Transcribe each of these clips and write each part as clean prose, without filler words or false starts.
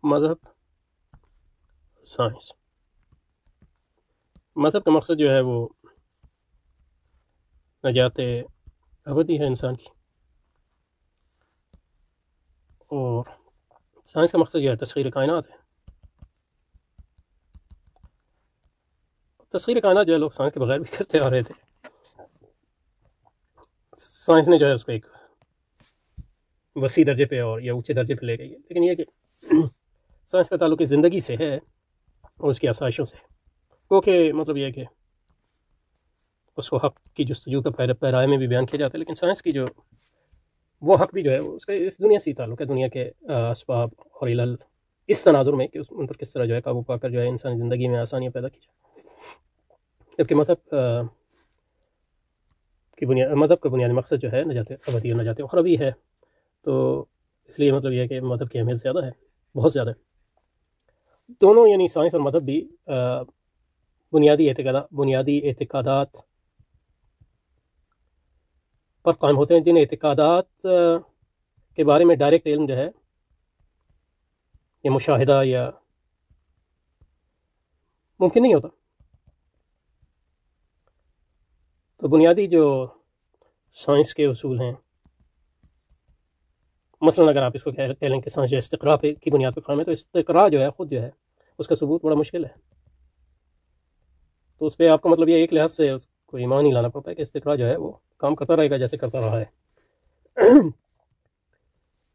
مذہب سائنس. مذہب کا مقصد جو ہے وہ نجات ابدی ہے انسان کی، اور سائنس کا مقصد جو ہے تسخیر کائنات ہے. تسخیر کائنات جو ہے لوگ سائنس کے بغیر بھی کرتے آ رہے تھے. سائنس نے جو ہے اس کو ایک وسیع درجے پہ اور یا اونچے درجے پہ لے گئی ہے، لیکن یہ کہ سائنس کا تعلق زندگی سے ہے اور اس کی آسائشوں سے ہے. کیونکہ مطلب یہ ہے کہ اس کو حق کی جستجو کا پیرائے میں بھی بیان کیا جاتا ہے، لیکن سائنس کی جو وہ حق بھی جو ہے اس کا اس دنیا سے ہی تعلق ہے، دنیا کے اسباب اور علل اس تناظر میں کہ ان پر کس طرح جو ہے قابو پا کر جو ہے انسانی زندگی میں آسانیاں پیدا کی جائے. جبکہ مذہب کا بنیادی مقصد جو ہے نجات ابدی اور نجات اخروی ہے. تو اس لیے مطلب یہ ہے کہ مذہب کی اہمیت زیادہ ہے، بہت زیادہ ہے. دونوں یعنی سائنس اور مذہب بھی بنیادی اعتقادات پر قائم ہوتے ہیں، جن اعتقادات کے بارے میں ڈائریکٹ علم جو ہے یا مشاہدہ یا ممکن نہیں ہوتا. تو بنیادی جو سائنس کے اصول ہیں، مثلا اگر آپ اس کو کہہ لیں کہ سائنس جو استقراء کی بنیاد پہ قائم ہے، تو استقراء جو ہے خود جو ہے اس کا ثبوت بڑا مشکل ہے. تو اس پہ آپ کو مطلب یہ ایک لحاظ سے اس کو ایمان ہی لانا پڑتا ہے کہ استقراء جو ہے وہ کام کرتا رہے گا جیسے کرتا رہا ہے.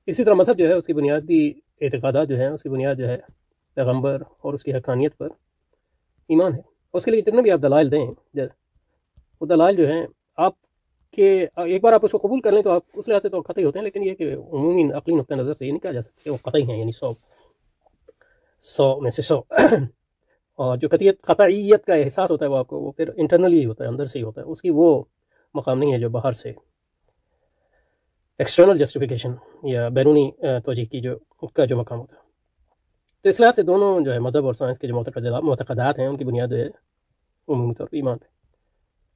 اسی طرح مذہب جو ہے اس کی بنیادی اعتقادات جو ہیں اس کی بنیاد جو ہے پیغمبر اور اس کی حقانیت پر ایمان ہے. اس کے لیے جتنے بھی آپ دلائل دیں، وہ دلائل جو ہیں آپ کے ایک بار آپ اس کو قبول کر لیں تو آپ اس لحاظ سے تو قطعی ہوتے ہیں، لیکن یہ کہ عمومی عقلی نقطہ نظر سے یہ نہیں کہا جا سکتا کہ وہ قطعی ہیں، یعنی 100 میں سے 100. اور جو قطعیت کا احساس ہوتا ہے وہ آپ کو وہ پھر انٹرنلی ہوتا ہے، اندر سے ہی ہوتا ہے. اس کی وہ مقام نہیں ہے جو باہر سے ایکسٹرنل جسٹیفیکیشن یا بیرونی توجیہ کی جو مقام ہوتا ہے. تو اس لحاظ سے دونوں جو ہے مذہب اور سائنس کے جو معتقدات ہیں ان کی بنیاد ہے عمومی طور پر ایمان پہ.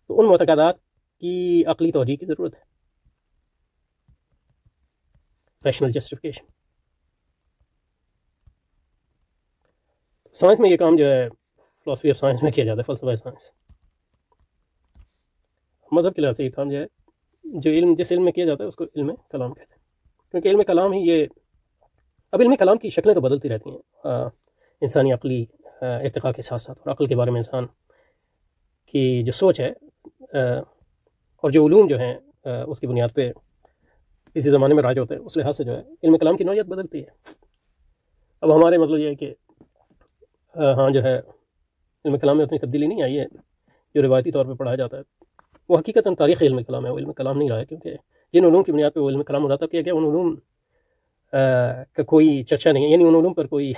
تو ان معتقدات کی عقلی توجیہ کی ضرورت ہے، ریشنل جسٹیفیکیشن. سائنس میں یہ کام جو ہے فلسفی آف سائنس میں کیا جاتا ہے، فلسفہ سائنس. مذہب کے لحاظ سے یہ کام جو ہے جو جس علم میں کیا جاتا ہے اس کو علم کلام کہتے ہیں، کیونکہ علم کلام ہی یہ اب علم کلام کی شکلیں تو بدلتی رہتی ہیں انسانی عقلی ارتقاء کے ساتھ ساتھ، اور عقل کے بارے میں انسان کی جو سوچ ہے اور جو علوم جو ہیں اس کی بنیاد پہ اسی زمانے میں راج ہوتے ہیں، اس لحاظ سے جو ہے علم کلام کی نوعیت بدلتی ہے. اب ہمارے مطلب یہ ہے کہ ہاں جو ہے علم کلام میں اتنی تبدیلی نہیں آئی ہے. جو روایتی طور پہ پڑھایا جاتا ہے وہ حقیقتاً تاریخ علم کلام ہے، وہ علم کلام نہیں رہا ہے، کیونکہ جن علوم کی بنیاد پہ وہ علم کلام مرتب کیا گیا ان علوم کا کوئی چرچا نہیں ہے، یعنی ان علوم پر کوئی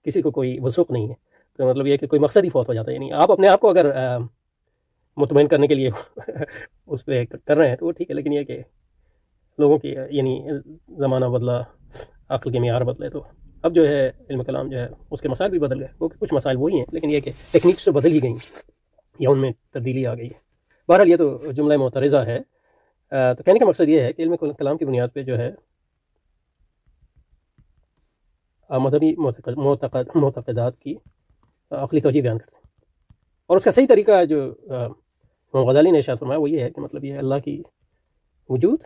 کسی کو کوئی وثوق نہیں ہے. تو مطلب یہ کہ کوئی مقصد ہی فوت ہو جاتا ہے. یعنی آپ اپنے آپ کو اگر مطمئن کرنے کے لیے اس پہ کر رہے ہیں تو وہ ٹھیک ہے، لیکن یہ کہ لوگوں کی یعنی زمانہ بدلا، عقل کے معیار بدلے، تو اب جو ہے علم کلام جو ہے اس کے مسائل بھی بدل گئے. کیونکہ کچھ مسائل وہی ہیں لیکن یہ کہ ٹیکنیکس تو بدل ہی گئیں یا ان میں تبدیلی آ گئی ہے. بہرحال یہ تو جملہ معترضہ ہے. تو کہنے کا مقصد یہ ہے کہ علم کلام کی بنیاد پہ جو ہے مذہبی معتقدات کی عقلی توجیہ بیان کرتے ہیں. اور اس کا صحیح طریقہ جو غزالی نے ارشاد فرمایا وہ یہ ہے کہ مطلب یہ اللہ کی وجود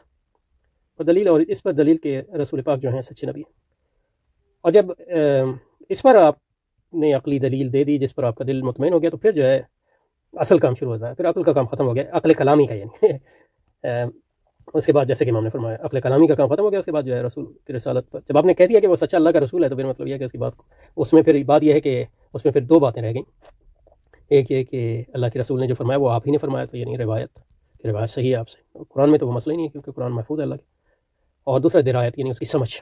اور دلیل، اور اس پر دلیل کے رسول پاک جو ہیں سچے نبی. اور جب اس پر آپ نے عقلی دلیل دے دی جس پر آپ کا دل مطمئن ہو گیا تو پھر جو ہے اصل کام شروع ہوتا ہے. پھر عقل کا کام ختم ہو گیا، عقل کلامی کا یعنی اس کے بعد جیسے کہ امام نے فرمایا عقل کلامی کا کام ختم ہو گیا. اس کے بعد جو ہے رسول کی رسالت پر جب آپ نے کہہ دیا کہ وہ سچا اللہ کا رسول ہے تو پھر مطلب یہ ہے کہ اس کی بات اس میں پھر بات یہ ہے کہ اس میں پھر دو باتیں رہ گئیں. ایک یہ کہ اللہ کے رسول نے جو فرمایا وہ آپ ہی نے فرمایا، تو یعنی روایت کہ روایت صحیح ہے آپ سے. قرآن میں تو وہ مسئلہ ہی نہیں ہے کیونکہ قرآن محفوظ ہے اللہ کے. اور دوسرا درایت یعنی اس کی سمجھ.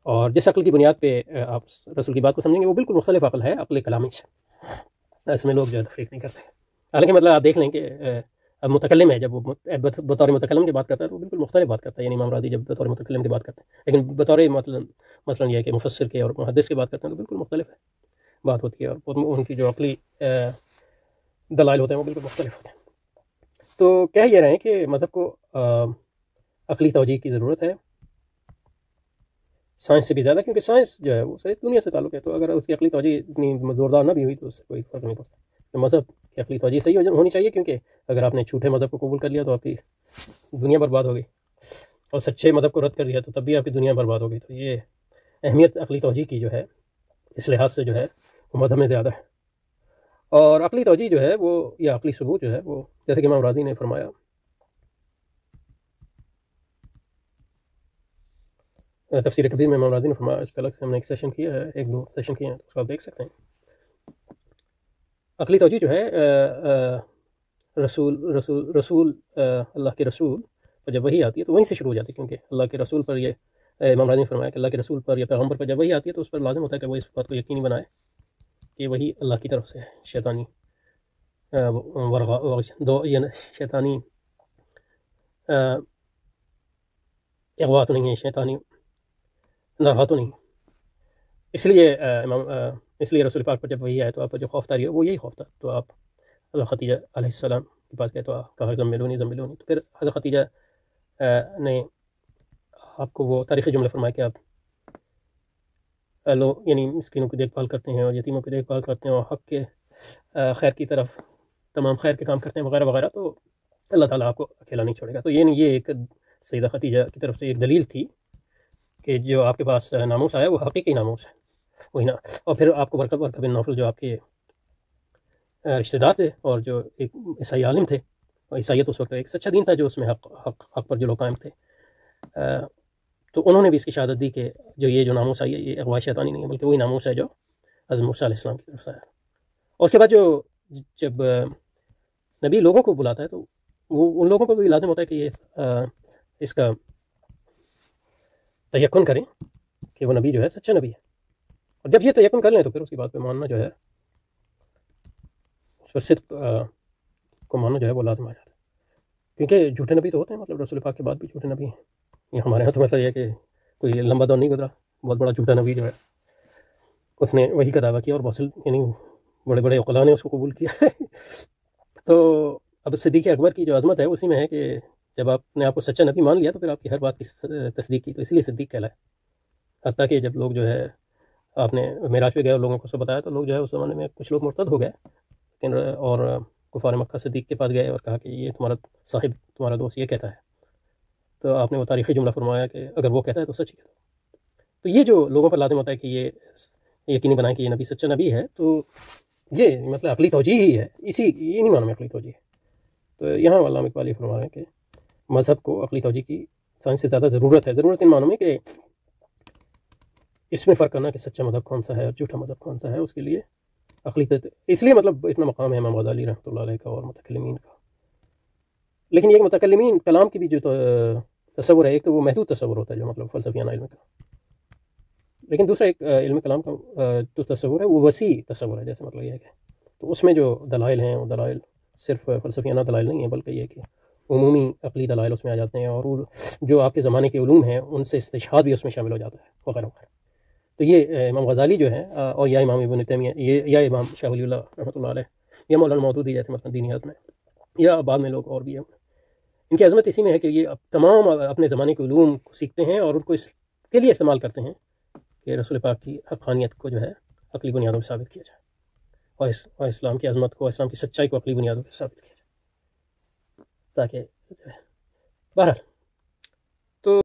اور جس عقل کی بنیاد پہ آپ رسول کی بات کو سمجھیں گے وہ بالکل مختلف عقل ہے عقل کلامی سے. اس میں لوگ جو ہے تفریق نہیں کرتے. حالانکہ مطلب آپ دیکھ لیں کہ اب متکلم ہے جب وہ بطور متکلم کی بات کرتا ہے تو وہ بالکل مختلف بات کرتا ہے. یعنی امام راضی جب بطور متکلم کی بات کرتے ہیں، لیکن بطور مثلا یہ ہے کہ مفسر کے اور محدث کی بات کرتے ہیں تو بالکل مختلف ہے بات ہوتی ہے، اور ان کی جو عقلی دلائل ہوتے ہیں وہ بالکل مختلف ہوتے ہیں. تو کہہ یہ رہے ہیں کہ مذہب کو عقلی توجیہ کی ضرورت ہے، سائنس سے بھی زیادہ، کیونکہ سائنس جو ہے وہ صحیح دنیا سے تعلق ہے، تو اگر اس کی عقلی توجہ اتنی زوردار نہ بھی ہوئی تو اس سے کوئی فرق نہیں پڑتا۔ مذہب کی عقلی توجہ صحیح ہونی چاہیے، کیونکہ اگر آپ نے جھوٹے مذہب کو قبول کر لیا تو آپ کی دنیا برباد ہو گئی، اور سچے مذہب کو رد کر دیا تو تب بھی آپ کی دنیا برباد ہو گئی۔ تو یہ اہمیت عقلی توجہ کی جو ہے اس لحاظ سے جو ہے وہ مذہب میں زیادہ ہے۔ اور عقلی توجہ جو ہے وہ یا عقلی ثبوت جو ہے وہ جیسے کہ امام راضی نے فرمایا، تفسیر کبیر میں امام راضی نے فرمایا، اس پہ الگ سے ہم نے ایک سیشن کیا ہے، 1-2 سیشن کیے ہیں، تو اس کو آپ دیکھ سکتے ہیں۔ عقلی توجہ جو ہے رسول اللہ کے رسول پر جب وحی آتی ہے تو وہیں سے شروع ہو جاتی ہے، کیونکہ اللہ کے رسول پر یہ امام راضی نے فرمایا کہ اللہ کے رسول پر یا پیغمبر پر جب وحی آتی ہے تو اس پر لازم ہوتا ہے کہ وہ اس بات کو یقینی بنائے کہ وہی اللہ کی طرف سے ہے، شیطانی شیطانی اغوا تو نہیں ہے، شیطانی نرغہ تو نہیں۔ اس لیے رسول پاک پر جب وہی آئے تو آپ کو جو خوف تاری ہے وہ یہی خوف تھا، تو آپ حضرت خدیجہ علیہ السلام کے پاس گئے تو کہا زملونی زملونی، تو پھر حضرت خدیجہ نے آپ کو وہ تاریخی جملہ فرمایا کہ آپ لوگ یعنی مسکینوں کی دیکھ بھال کرتے ہیں اور یتیموں کی دیکھ بھال کرتے ہیں اور حق کے خیر کی طرف تمام خیر کے کام کرتے ہیں وغیرہ وغیرہ، تو اللہ تعالیٰ آپ کو اکیلا نہیں چھوڑے گا۔ تو یہ ایک سیدہ خدیجہ کی طرف سے ایک دلیل تھی کہ جو آپ کے پاس ناموس آیا وہ حقیقی ناموس ہے، وہی نا۔ اور پھر آپ کو ورقہ بن نوفل جو آپ کے رشتہ دار تھے اور جو ایک عیسائی عالم تھے، اور عیسائیت اس وقت ایک سچا دین تھا جو اس میں حق پر جو لوگ قائم تھے، تو انہوں نے بھی اس کی شہادت دی کہ جو ناموس آئی ہے یہ اغوا شیطانی نہیں ہے، بلکہ وہی ناموس ہے جو حضرت موسیٰ علیہ السلام کی طرف سے آیا۔ اور اس کے بعد جب نبی لوگوں کو بلاتا ہے تو وہ ان لوگوں کو بھی لازم ہوتا ہے کہ یہ اس کا تیقن کریں کہ وہ نبی جو ہے سچا نبی ہے، اور جب یہ تیقن کر لیں تو پھر اس کی بات پہ ماننا جو ہے، اس پر صدق کو ماننا جو ہے وہ لازم آ جاتا ہے، کیونکہ جھوٹے نبی تو ہوتے ہیں، مطلب رسول پاک کے بعد بھی جھوٹے نبی ہیں۔ یہ ہمارے یہاں تو مطلب یہ ہے کہ کوئی لمبا دور نہیں گزرا، بہت بڑا جھوٹا نبی جو ہے اس نے وہی کا دعویٰ کیا، اور بہت یعنی بڑے بڑے عقلاء نے اس کو قبول کیا۔ تو اب صدیق اکبر کی جو عظمت ہے اسی میں ہے کہ جب آپ نے آپ کو سچا نبی مان لیا تو پھر آپ کی ہر بات کی تصدیق کی، تو اس لیے صدیق کہلائے۔ حتیٰ کہ جب لوگ جو ہے آپ نے معراج پہ گئے اور لوگوں کو بتایا تو لوگ جو ہے اس زمانے میں کچھ لوگ مرتد ہو گئے، لیکن اور کفار مکہ صدیق کے پاس گئے اور کہا کہ یہ تمہارا صاحب تمہارا دوست یہ کہتا ہے، تو آپ نے وہ تاریخی جملہ فرمایا کہ اگر وہ کہتا ہے تو سچ ہی کہتا ہے۔ تو یہ جو لوگوں پر لازم ہوتا ہے کہ یہ یقینی بنائیں کہ یہ نبی سچا نبی ہے، تو یہ مطلب عقلی توجیہ ہی ہے، یہ نہیں معنی میں عقلی توجیہ ہے۔ تو یہاں علامہ اقبال یہ فرما رہے ہیں کہ مذہب کو عقلی توجیہ کی سائنس سے زیادہ ضرورت ہے، ضرورت ان معنوں میں کہ اس میں فرق کرنا کہ سچا مذہب کون سا ہے اور جھوٹا مذہب کون سا ہے، اس کے لیے عقلی اس لیے مطلب اتنا مقام ہے امام غزالی رحمۃ اللہ علیہ کا اور متکلمین کا۔ لیکن یہ متکلمین کلام کی بھی جو تصور ہے، ایک تو وہ محدود تصور ہوتا ہے جو مطلب فلسفیانہ علم کا، لیکن دوسرا ایک علم کلام کا جو تصور ہے وہ وسیع تصور ہے، جیسے مطلب یہ ہے کہ تو اس میں جو دلائل ہیں وہ دلائل صرف فلسفیانہ دلائل نہیں ہیں، بلکہ یہ کہ عمومی عقلی دلائل اس میں آ جاتے ہیں، اور جو آپ کے زمانے کے علوم ہیں ان سے استشہاد بھی اس میں شامل ہو جاتا ہے وغیرہ وغیرہ۔ تو یہ امام غزالی جو ہے اور یا امام ابن تیمیہ یا امام شاہ ولی اللہ رحمۃ اللہ علیہ یا مولانا مودودی جیسے مثلا دینیات میں، یا بعد میں لوگ اور بھی ہیں، ان کی عظمت اسی میں ہے کہ یہ تمام اپنے زمانے کے علوم کو سیکھتے ہیں اور ان کو اس کے لیے استعمال کرتے ہیں کہ رسول پاک کی حقانیت کو جو ہے عقلی بنیادوں پہ ثابت کیا جائے، اور اسلام کی عظمت کو، اسلام کی سچائی کو عقلی بنیادوں پہ ثابت کیا جائے، تاکہ بہرحال